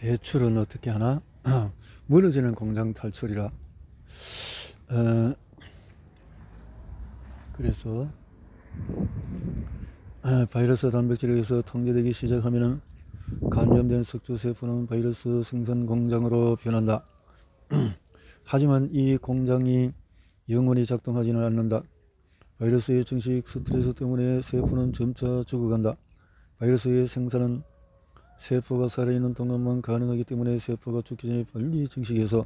배출은 어떻게 하나? 무너지는 공장 탈출이라. 어, 그래서 바이러스 단백질에 의해서 통제되기 시작하면 감염된 숙주세포는 바이러스 생산 공장으로 변한다. 하지만 이 공장이 영원히 작동하지는 않는다. 바이러스의 증식 스트레스 때문에 세포는 점차 죽어간다. 바이러스의 생산은 세포가 살아있는 동안만 가능하기 때문에 세포가 죽기 전에 빨리 증식해서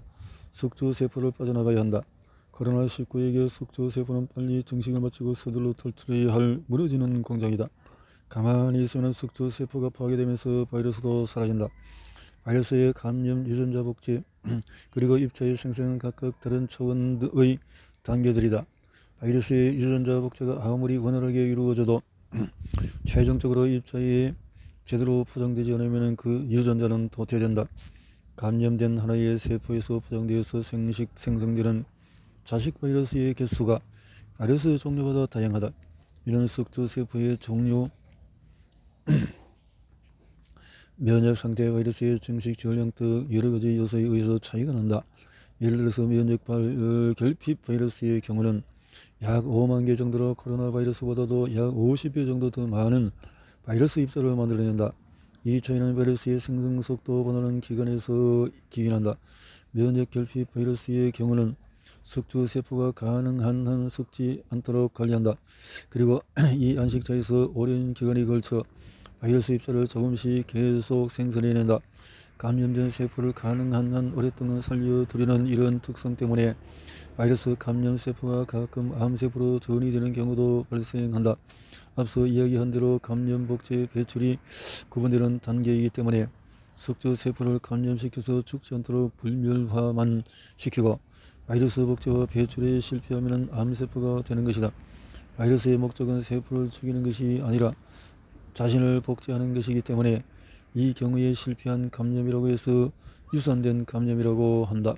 숙주세포를 빠져나가야 한다. 코로나19에게 숙주세포는 빨리 증식을 마치고 서둘러 탈출해야 할 무너지는 공장이다. 가만히 있으면 숙주세포가 파괴되면서 바이러스도 사라진다. 바이러스의 감염, 유전자 복제, 그리고 입자의 생성은 각각 다른 차원의 단계들이다. 바이러스의 유전자 복제가 아무리 원활하게 이루어져도 최종적으로 입자에 제대로 포장되지 않으면 그 유전자는 도태된다. 감염된 하나의 세포에서 포장되어서 생성되는 자식 바이러스의 개수가 바이러스 종류마다 다양하다. 이런 숙주세포의 종류, 면역 상태, 바이러스의 증식 전령 등 여러 가지 요소에 의해서 차이가 난다. 예를 들어서 면역 결핍 바이러스의 경우는 약 5만 개 정도로 코로나 바이러스보다도 약 50배 정도 더 많은 바이러스 입자를 만들어낸다. 이 차이는 바이러스의 생성 속도 보다는 기관에서 기인한다. 면역 결핍 바이러스의 경우는 숙주세포가 가능한 한 썩지 않도록 관리한다. 그리고 이 안식처에서 오랜 기간에 걸쳐 바이러스 입자를 조금씩 계속 생산해낸다. 감염된 세포를 가능한 한 오랫동안 살려두려는 이런 특성 때문에 바이러스 감염 세포가 가끔 암세포로 전이 되는 경우도 발생한다. 앞서 이야기한 대로 감염 복제 배출이 구분되는 단계이기 때문에 숙주세포를 감염시켜서 죽지 않도록 불멸화만 시키고 바이러스 복제와 배출에 실패하면 암세포가 되는 것이다. 바이러스의 목적은 세포를 죽이는 것이 아니라 자신을 복제하는 것이기 때문에 이 경우에 실패한 감염이라고 해서 유산된 감염이라고 한다.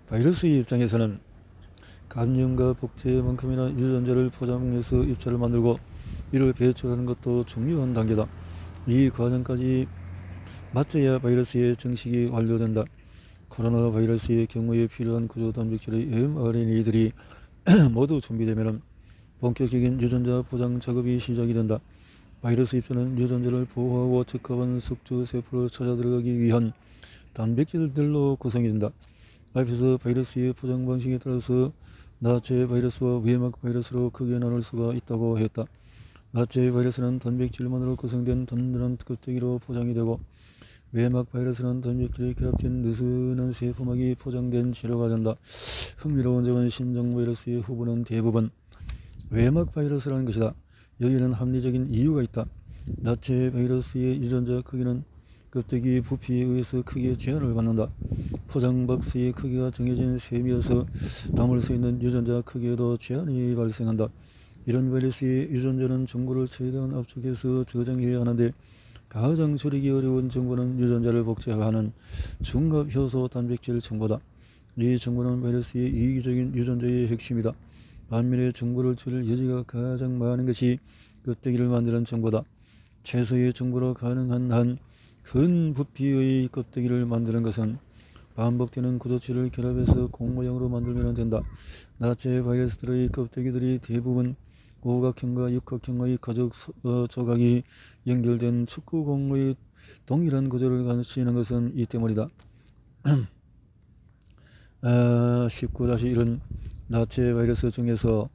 바이러스의 입장에서는 감염과 복제만큼이나 유전자를 포장해서 입자를 만들고 이를 배출하는 것도 중요한 단계다. 이 과정까지 마쳐야 바이러스의 증식이 완료된다. 코로나 바이러스의 경우에 필요한 구조 단백질의 mRNA들이 모두 준비되면 본격적인 유전자 포장 작업이 시작이 된다. 바이러스 입자는 유전자를 보호하고 적합한 숙주세포를 찾아 들어가기 위한 단백질들로 구성이 된다. 앞에서 바이러스의 포장 방식에 따라서 나체 바이러스와 외막 바이러스로 크게 나눌 수가 있다고 했다. 나체 바이러스는 단백질만으로 구성된 단단한 껍데기로 포장이 되고 외막 바이러스는 단백질이 결합된 느슨한 세포막이 포장된 재료가 된다. 흥미로운 점은 신종 바이러스의 후보는 대부분 외막 바이러스라는 것이다. 여기에는 합리적인 이유가 있다. 나체 바이러스의 유전자 크기는 껍데기 부피에 의해서 크게 제한을 받는다. 포장 박스의 크기가 정해진 셈이어서 담을 수 있는 유전자 크기에도 제한이 발생한다. 이런 바이러스의 유전자는 정보를 최대한 압축해서 저장해야 하는데 가장 줄이기 어려운 정보는 유전자를 복제하는 중갑효소 단백질 정보다. 이 정보는 바이러스의 이기적인 유전자의 핵심이다. 반면에 정보를 줄일 여지가 가장 많은 것이 껍데기를 만드는 정보다. 최소의 정보로 가능한 한 큰 부피의 껍데기를 만드는 것은 반복되는 구조체를 결합해서 공 모양으로 만들면 된다. 나체 바이러스들의 껍데기들이 대부분 오각형과 육각형의 가죽 조각이 연결된 축구공의 동일한 구조를 가지는 것은 이 때문이다. 19-1은 나체 바이러스 중에서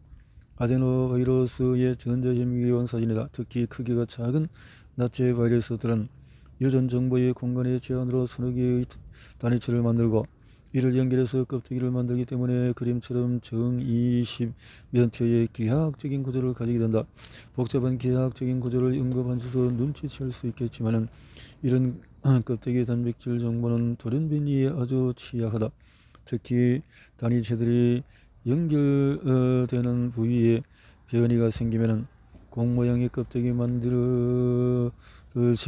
아데노바이러스의 전자현미경 사진이다. 특히 크기가 작은 나체 바이러스들은 유전 정보의 공간의 제한으로 서너 개의 단위체를 만들고 이를 연결해서 껍데기를 만들기 때문에 그림처럼 정20면체의 기하학적인 구조를 가지게 된다. 복잡한 기하학적인 구조를 연구하면서 눈치챌 수 있겠지만 이런 껍데기 단백질 정보는 돌연변이에 아주 취약하다. 특히 단위체들이 연결되는 부위에 변이가 생기면 공 모양의 껍데기 만들지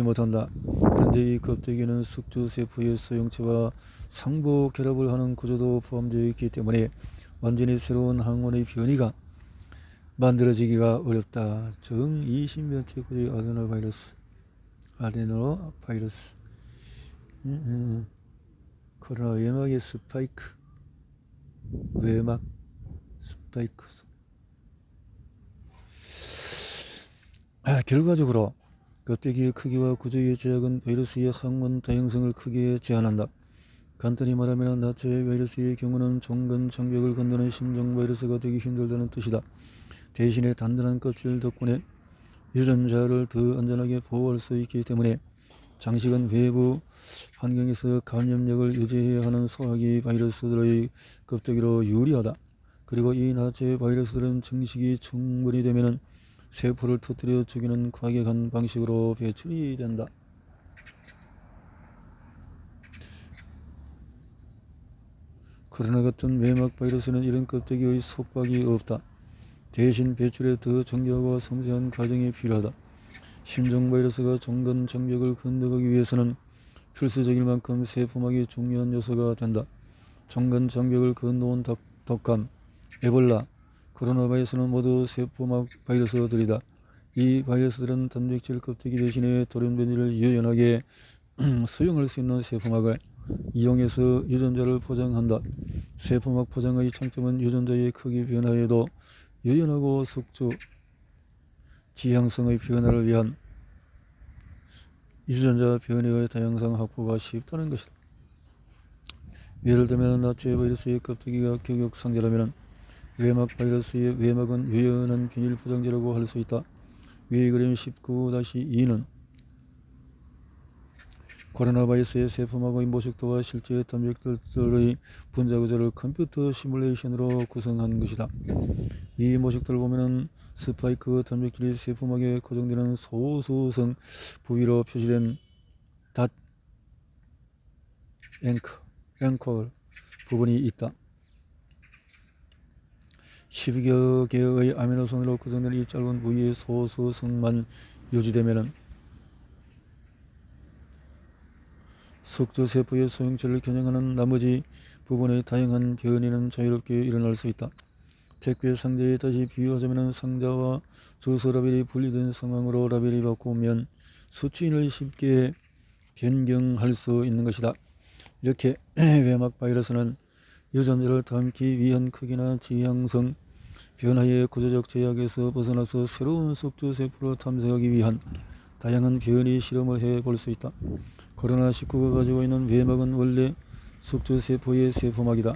못한다. 그런데 이 껍데기는 숙주세포의 소형체와 상부 결합을 하는 구조도 포함되어 있기 때문에 완전히 새로운 항원의 변이가 만들어지기가 어렵다. 정20면체 구조의 아데노바이러스. 아데노 바이러스, 코로나 외막의 스파이크, 외막 스파이크. 결과적으로 껍데기의 크기와 구조의 제약은 바이러스의 항원 다양성을 크게 제한한다. 간단히 말하면 나체 바이러스의 경우는 종근 장벽을 건드는 신종 바이러스가 되기 힘들다는 뜻이다. 대신에 단단한 껍질 덕분에 유전자를 더 안전하게 보호할 수 있기 때문에 장식은 외부 환경에서 감염력을 유지해야 하는 소화기 바이러스들의 껍데기로 유리하다. 그리고 이 나체 바이러스들은 증식이 충분히 되면 세포를 터뜨려 죽이는 과격한 방식으로 배출이 된다. 코로나 같은 외막 바이러스는 이런 껍데기의 속박이 없다. 대신 배출에 더 정교하고 섬세한 과정이 필요하다. 신종 바이러스가 종근 장벽을 건너가기 위해서는 필수적일 만큼 세포막이 중요한 요소가 된다. 종근 장벽을 건너온 독감, 에볼라, 코로나 바이러스는 모두 세포막 바이러스들이다. 이 바이러스들은 단백질 껍데기 대신에 돌연변이를 유연하게 수용할 수 있는 세포막을 이용해서 유전자를 포장한다. 세포막 포장의 장점은 유전자의 크기 변화에도 유연하고 숙주 지향성의 변화를 위한 유전자 변이의 다양성 확보가 쉽다는 것이다. 예를 들면 나체 바이러스의 껍데기가 격역상절하면 외막 바이러스의 외막은 유연한 비닐 포장재라고 할 수 있다. 위의 그림 19-2는 코로나 바이러스의 세포막의 모식도와 실제 단백질들의 분자 구조를 컴퓨터 시뮬레이션으로 구성한 것이다. 이 모식들을 보면 스파이크 단백질이 세포막에 고정되는 소수성 부위로 표시된 닷 앵커 부분이 있다. 10여 개의 아미노산으로 구성된 이 짧은 부위의 소수성만 유지되면 숙주세포의 소형체를 겨냥하는 나머지 부분의 다양한 변이는 자유롭게 일어날 수 있다. 택배 상자에 다시 비유하자면 상자와 주소 라벨이 분리된 상황으로 라벨이 바꾸면 수치인을 쉽게 변경할 수 있는 것이다. 이렇게 외막 바이러스는 유전자를 담기 위한 크기나 지향성 변화의 구조적 제약에서 벗어나서 새로운 숙주세포를 탐색하기 위한 다양한 변이 실험을 해볼 수 있다. 코로나19가 가지고 있는 외막은 원래 숙주세포의 세포막이다.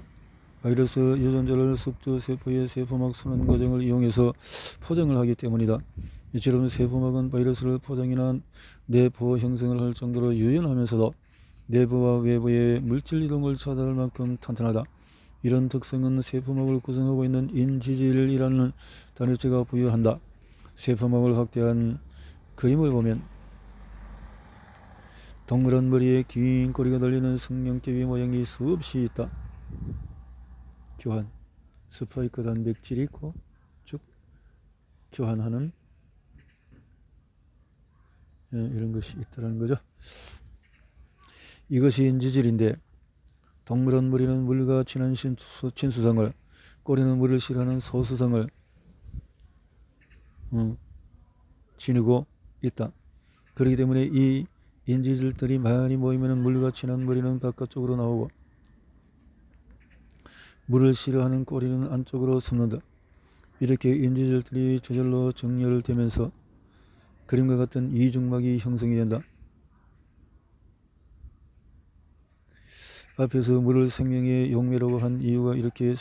바이러스 유전자를 숙주세포의 세포막 순환 과정을 이용해서 포장을 하기 때문이다. 이처럼 세포막은 바이러스를 포장이나 내포 형성을 할 정도로 유연하면서도 내부와 외부의 물질 이동을 차단할 만큼 탄탄하다. 이런 특성은 세포막을 구성하고 있는 인지질이라는 단위체가 부여한다. 세포막을 확대한 그림을 보면 동그란 머리에 긴 꼬리가 달리는 성냥개비 모양이 수없이 있다. 교환, 스파이크 단백질이 있고 쭉 교환하는 이런 것이 있다는 거죠. 이것이 인지질인데 동그란 머리는 물과 친한 친수성을, 꼬리는 물을 싫어하는 소수성을 지니고 있다. 그렇기 때문에 이 인지질들이 많이 모이면 물과 친한 머리는 바깥쪽으로 나오고 물을 싫어하는 꼬리는 안쪽으로 숨는다. 이렇게 인지질들이 저절로 정렬되면서 그림과 같은 이중막이 형성이 된다. 앞에서 물을 생명의 용매라고 한 이유가 이렇게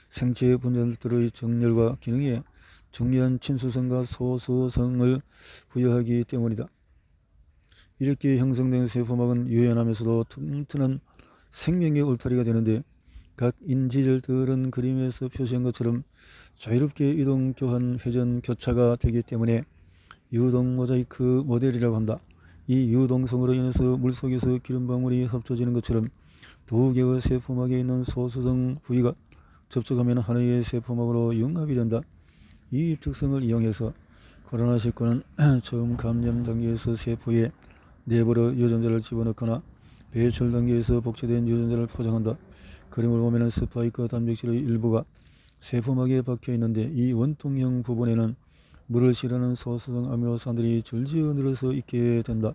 생체 분자들의 정렬과 기능에 중요한 친수성과 소수성을 부여하기 때문이다. 이렇게 형성된 세포막은 유연하면서도 튼튼한 생명의 울타리가 되는데 각 인지질들은 그림에서 표시한 것처럼 자유롭게 이동, 교환, 회전, 교차가 되기 때문에 유동 모자이크 모델이라고 한다. 이 유동성으로 인해서 물속에서 기름방울이 합쳐지는 것처럼 두 개의 세포막에 있는 소수성 부위가 접촉하면 하나의 세포막으로 융합이 된다. 이 특성을 이용해서 코로나19는 처음 감염 단계에서 세포에 내부로 유전자를 집어넣거나 배출 단계에서 복제된 유전자를 포장한다. 그림을 보면 스파이크 단백질의 일부가 세포막에 박혀 있는데 이 원통형 부분에는 물을 싫어하는 소수성 아미노산들이 줄지어 늘어서 있게 된다.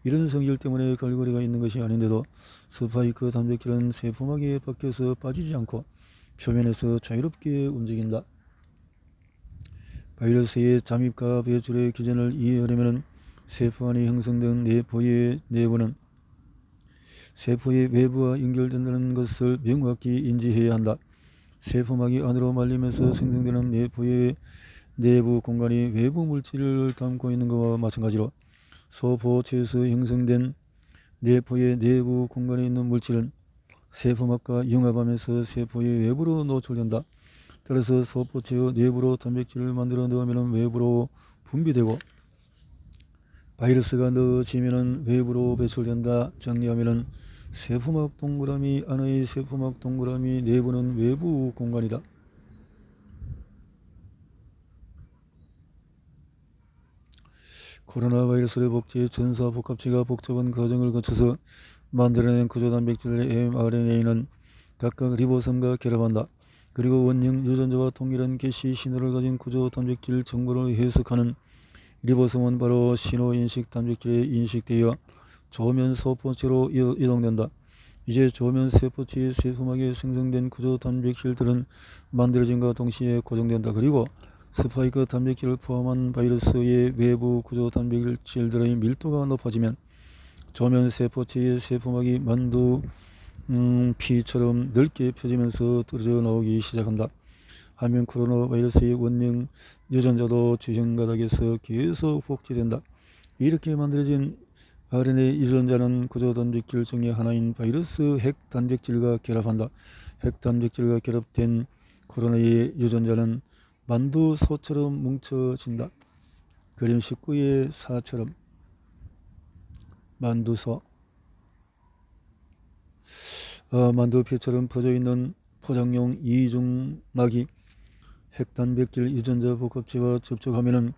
이런 성질 때문에 갈고리가 있는 것이 아닌데도 스파이크 단백질은 세포막에 박혀서 빠지지 않고 표면에서 자유롭게 움직인다. 바이러스의 잠입과 배출의 기전을 이해하려면 세포 안에 형성된 내포의 내부는 세포의 외부와 연결된다는 것을 명확히 인지해야 한다. 세포막이 안으로 말리면서 생성되는 내포의 내부 공간이 외부 물질을 담고 있는 것과 마찬가지로 소포체에서 형성된 내포의 내부 공간에 있는 물질은 세포막과 융합하면서 세포의 외부로 노출된다. 따라서 소포체의 내부로 단백질을 만들어 넣으면 외부로 분비되고 바이러스가 넣어지면 외부로 배출된다. 정리하면 세포막 동그라미 안의 세포막 동그라미 내부는 외부 공간이다. 코로나 바이러스의 복제 전사 복합체가 복잡한 과정을 거쳐서 만들어낸 구조단백질의 mRNA는 각각 리보솜과 결합한다. 그리고 원형 유전자와 동일한 게시 신호를 가진 구조단백질 정보를 해석하는 리보솜은 바로 신호인식 단백질에 인식되어 조면 소포체로 이동된다. 이제 조면 세포체의 세포막에 생성된 구조단백질들은 만들어짐과 동시에 고정된다. 그리고 스파이크 단백질을 포함한 바이러스의 외부 구조단백질들의 밀도가 높아지면 조면 세포체의 세포막이 만두 피처럼 넓게 펴지면서 떨어져 나오기 시작한다. 하면 코로나 바이러스의 원형 유전자도 주형 가닥에서 계속 복제된다. 이렇게 만들어진 RNA 유전자는 구조단백질 중의 하나인 바이러스 핵단백질과 결합한다. 핵단백질과 결합된 코로나의 유전자는 만두소처럼 뭉쳐진다. 그림 19의 4처럼 만두소 만두피처럼 퍼져있는 포장용 이중막이 핵단백질 유전자 복합체와 접촉하면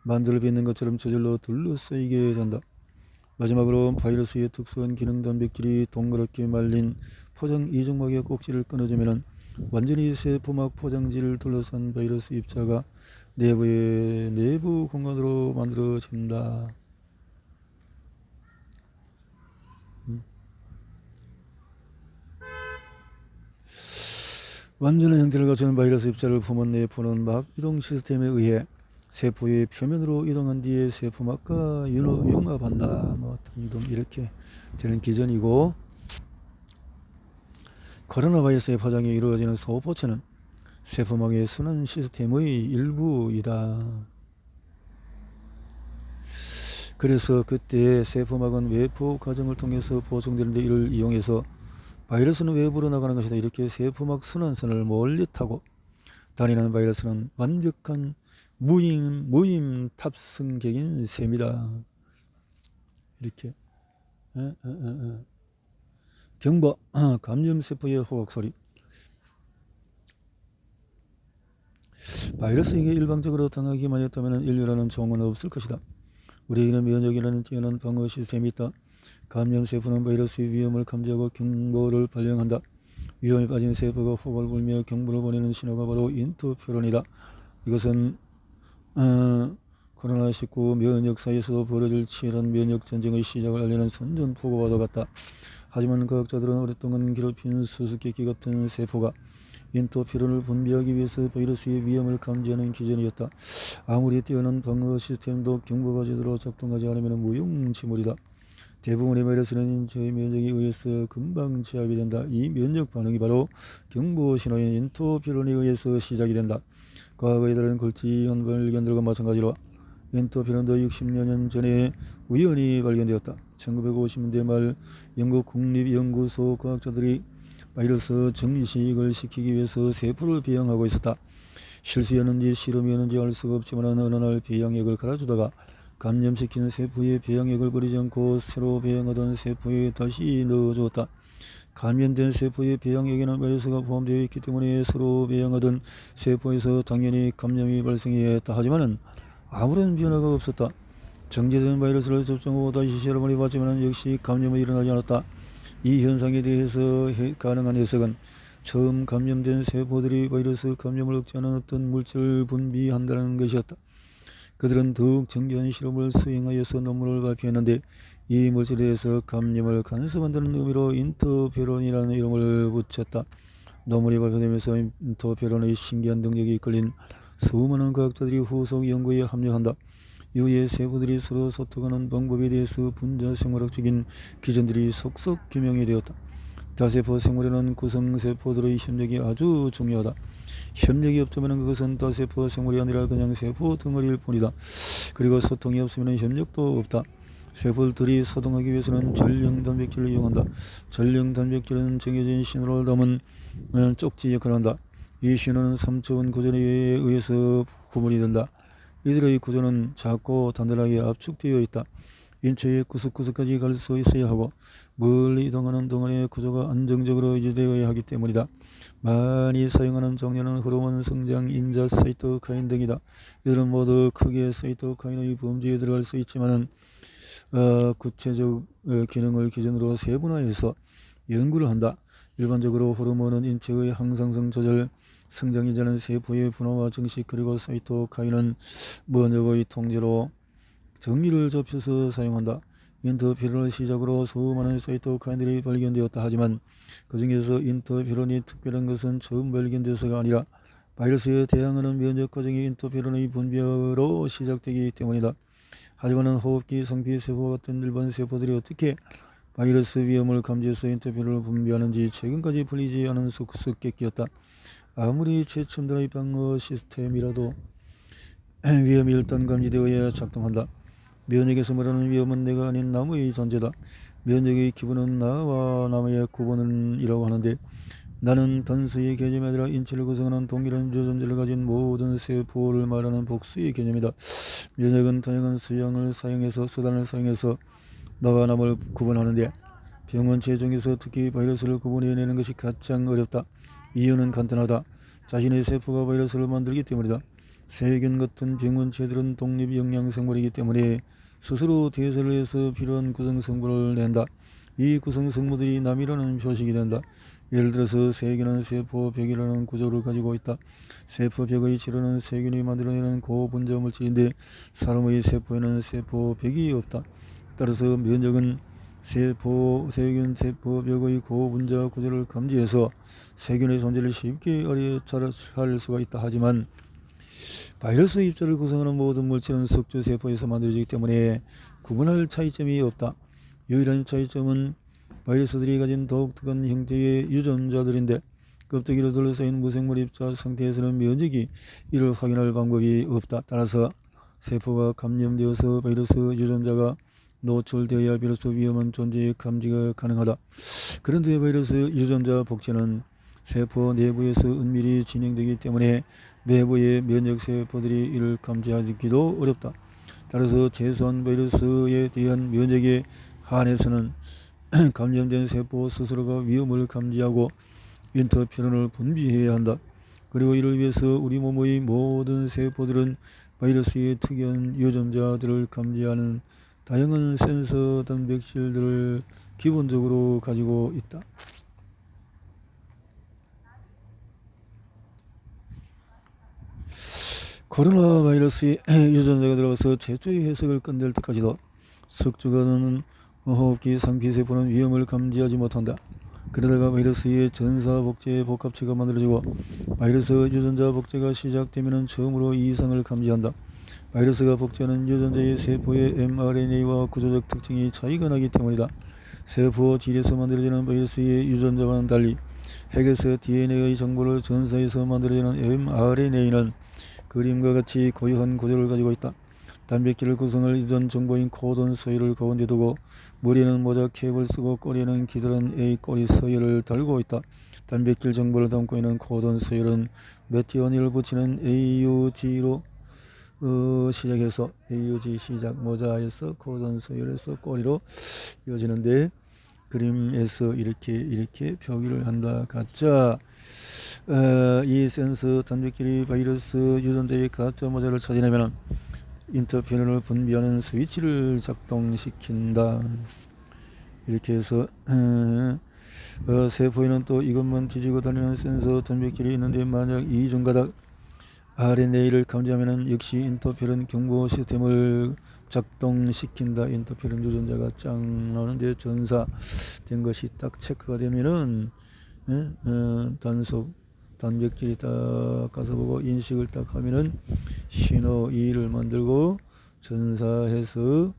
만두를 빚는 것처럼 저절로 둘러싸이게 된다. 마지막으로 바이러스의 특수한 기능 단백질이 동그랗게 말린 포장 이중막의 꼭지를 끊어주면 완전히 세포막 포장지를 둘러싼 바이러스 입자가 내부의 내부 공간으로 만들어진다. 완전한 형태를 갖춘 바이러스 입자를 품은 내포는 막 이동 시스템에 의해 세포의 표면으로 이동한 뒤에 세포막과 융합한다. 등등 이렇게 되는 기전이고, 코로나 바이러스의 포장이 이루어지는 소포체는 세포막의 순환 시스템의 일부이다. 그래서 그때 세포막은 외포 과정을 통해서 보충되는데 이를 이용해서 바이러스는 외부로 나가는 것이다. 이렇게 세포막 순환선을 멀리 타고 다니는 바이러스는 완벽한 무임 탑승객인 셈이다. 이렇게 경보 감염세포의 호각소리. 바이러스에게 일방적으로 당하기만 했다면 인류라는 종은 없을 것이다. 우리에게는 면역이라는 뛰어난 방어 시스템이 있다. 감염세포는 바이러스의 위험을 감지하고 경보를 발령한다. 위험에 빠진 세포가 호흡을 불며 경보를 보내는 신호가 바로 인터페론이다. 이것은 코로나19 면역사에서도 벌어질 치열한 면역전쟁의 시작을 알리는 선전포고와도 같다. 하지만 과학자들은 오랫동안 괴롭힌 수수께끼 같은 세포가 인터페론을 분비하기 위해서 바이러스의 위험을 감지하는 기전이었다. 아무리 뛰어난 방어 시스템도 경보가 제대로 작동하지 않으면 무용지물이다. 대부분의 바이러스는 인체의 면역에 의해서 금방 제압이 된다. 이 면역 반응이 바로 경보 신호인 인터페론에 의해서 시작이 된다. 과거에 다른 걸치한 발견들과 마찬가지로 인터페론도 60여 년 전에 우연히 발견되었다. 1950년대 말 영국 국립연구소 과학자들이 바이러스 증식을 시키기 위해서 세포를 배양하고 있었다. 실수였는지 실험이었는지 알 수가 없지만 어느 날 배양액을 갈아주다가 감염시킨 세포에 배양액을 버리지 않고 새로 배양하던 세포에 다시 넣어주었다. 감염된 세포의 배양액에는 바이러스가 포함되어 있기 때문에 새로 배양하던 세포에서 당연히 감염이 발생했다. 하지만 아무런 변화가 없었다. 정제된 바이러스를 접종하고 다시 실험을 해봤지만 역시 감염이 일어나지 않았다. 이 현상에 대해서 가능한 해석은 처음 감염된 세포들이 바이러스 감염을 억제하는 어떤 물질을 분비한다는 것이었다. 그들은 더욱 정교한 실험을 수행하여서 논문을 발표했는데 이 물질에 대해서 감염을 간섭한다는 의미로 인터페론이라는 이름을 붙였다. 논문이 발표되면서 인터페론의 신기한 능력이 이끌린 수많은 과학자들이 후속 연구에 합류한다. 이후에 세포들이 서로 소통하는 방법에 대해서 분자 생물학적인 기전들이 속속 규명이 되었다. 다세포 생물에는 구성세포들의 협력이 아주 중요하다. 협력이 없다면 그것은 다세포 생물이 아니라 그냥 세포 덩어리일 뿐이다. 그리고 소통이 없으면 협력도 없다. 세포들이 소통하기 위해서는 전령 단백질을 이용한다. 전령 단백질은 정해진 신호를 담은 쪽지 역할을 한다. 이 신호는 3차원 구조에 의해서 구분이 된다. 이들의 구조는 작고 단단하게 압축되어 있다. 인체의 구석구석까지 갈 수 있어야 하고 멀리 이동하는 동안의 구조가 안정적으로 유지되어야 하기 때문이다. 많이 사용하는 종류는 호르몬 성장 인자 사이토카인 등이다. 이들은 모두 크게 사이토카인의 범주에 들어갈 수 있지만은 구체적 기능을 기준으로 세분화해서 연구를 한다. 일반적으로 호르몬은 인체의 항상성 조절, 성장이 되는 세포의 분화와 증식, 그리고 사이토카인은 면역의 통제로 정리를 좁혀서 사용한다. 인터페론을 시작으로 수많은 사이토카인들이 발견되었다. 하지만 그 중에서 인터페론이 특별한 것은 처음 발견돼서가 아니라 바이러스에 대항하는 면역 과정이 인터페론의 분비로 시작되기 때문이다. 하지만 호흡기 상피세포 같은 일반 세포들이 어떻게 바이러스 위험을 감지해서 인터페론을 분비하는지 최근까지 풀리지 않은 수수께끼였다. 아무리 최첨단의 방어 시스템이라도 위험이 일단 감지되어야 작동한다. 면역에서 말하는 위험은 내가 아닌 나무의 존재다. 면역의 기본은 나와 나무의 구분이라고 하는데 나는 단수의 개념이 아니라 인체를 구성하는 동일한 유전자를 가진 모든 세포를 말하는 복수의 개념이다. 면역은 다양한 수단을 사용해서 나와 남을 구분하는데 병원체 중에서 특히 바이러스를 구분해내는 것이 가장 어렵다. 이유는 간단하다. 자신의 세포가 바이러스를 만들기 때문이다. 세균 같은 병원체들은 독립 영양생물이기 때문에 스스로 대사를 해서 필요한 구성성분을 낸다. 이 구성성분들이 남이라는 표식이 된다. 예를 들어서 세균은 세포벽이라는 구조를 가지고 있다. 세포벽의 질환은 세균이 만들어내는 고분자 물질인데 사람의 세포에는 세포벽이 없다. 따라서 면역은 세균 세포벽의 고분자 구조를 감지해서 세균의 존재를 쉽게 알아차릴 수가 있다. 하지만 바이러스 입자를 구성하는 모든 물질은 석주세포에서 만들어지기 때문에 구분할 차이점이 없다. 유일한 차이점은 바이러스들이 가진 독특한 형태의 유전자들인데 껍데기로 둘러싸인 무생물 입자 상태에서는 면역이 이를 확인할 방법이 없다. 따라서 세포가 감염되어서 바이러스 유전자가 노출되어야 비로소 위험한 존재의 감지가 가능하다. 그런데 바이러스 유전자 복제는 세포 내부에서 은밀히 진행되기 때문에 내부의 면역세포들이 이를 감지하기도 어렵다. 따라서 최소한 바이러스에 대한 면역에 한해서는 감염된 세포 스스로가 위험을 감지하고 인터페론을 분비해야 한다. 그리고 이를 위해서 우리 몸의 모든 세포들은 바이러스의 특이한 유전자들을 감지하는 다양한 센서 단백질들을 기본적으로 가지고 있다. 코로나 바이러스의 유전자가 들어가서 최초의 해석을 끝낼 때까지도 석주가는 호흡기 상피세포는 위험을 감지하지 못한다. 그러다가 바이러스의 전사 복제 복합체가 만들어지고 바이러스 유전자 복제가 시작되면 처음으로 이상을 감지한다. 바이러스가 복제하는 유전자의 세포의 mRNA와 구조적 특징이 차이가 나기 때문이다. 세포 질에서 만들어지는 바이러스의 유전자와는 달리 핵에서 DNA의 정보를 전사해서 만들어지는 mRNA는 그림과 같이 고유한 구조를 가지고 있다. 단백질을 구성할 이전 정보인 코돈 서열을 가운데 두고 머리에는 모자 캡을 쓰고 꼬리에는 기다란 A 꼬리 서열을 달고 있다. 단백질 정보를 담고 있는 코돈 서열은 메티오닌을 붙이는 AUG로 시작해서 AUG 시작 모자에서 코돈 서열에서 꼬리로 이어지는데 그림에서 이렇게 표기를 한다. 가짜 이 센서 단백질이 바이러스 유전자의 가짜 모자를 찾아내면 인터페론을 분비하는 스위치를 작동시킨다. 이렇게 해서 세포에는 또 이것만 뒤지고 다니는 센서 단백질이 있는데 만약 이 중 가닥 RNA를 감지하면은 역시 인터페론 경보 시스템을 작동시킨다. 인터페론 유전자가 쫙 나오는데 전사된 것이 딱 체크가 되면은 단속 단백질이 딱 가서 보고 인식을 딱 하면은 신호 2를 만들고 전사해서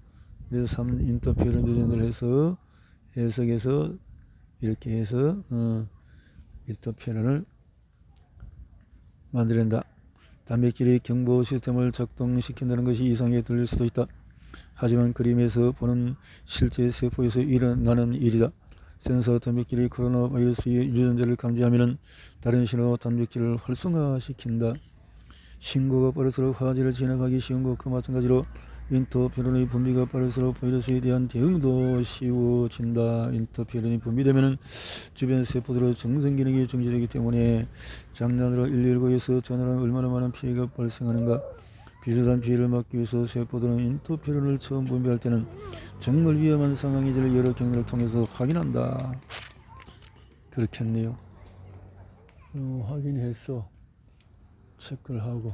그래서 3 인터페론 유전자를 해서 해석해서 이렇게 해서 인터페론을 만들어낸다. 단백질이 경보 시스템을 작동시킨다는 것이 이상하게 들릴 수도 있다. 하지만 그림에서 보는 실제 세포에서 일어나는 일이다. 센서 단백질이 코로나 바이러스의 유전자를 감지하면 다른 신호 단백질을 활성화시킨다. 신고가 빠를수록 화재를 진압하기 쉬운 것과 마찬가지로 인터페론의 분비가 빠를수록 바이러스에 대한 대응도 쉬워진다. 인터페론이 분비되면 주변 세포들의 정상 기능이 정지되기 때문에 장난으로 119에서 전화를 하면 얼마나 많은 피해가 발생하는가. 비슷한 피해를 막기 위해서 세포들은 인터페론을 처음 분비할 때는 정말 위험한 상황인지를 여러 경로를 통해서 확인한다. 그렇겠네요. 확인해서 체크를 하고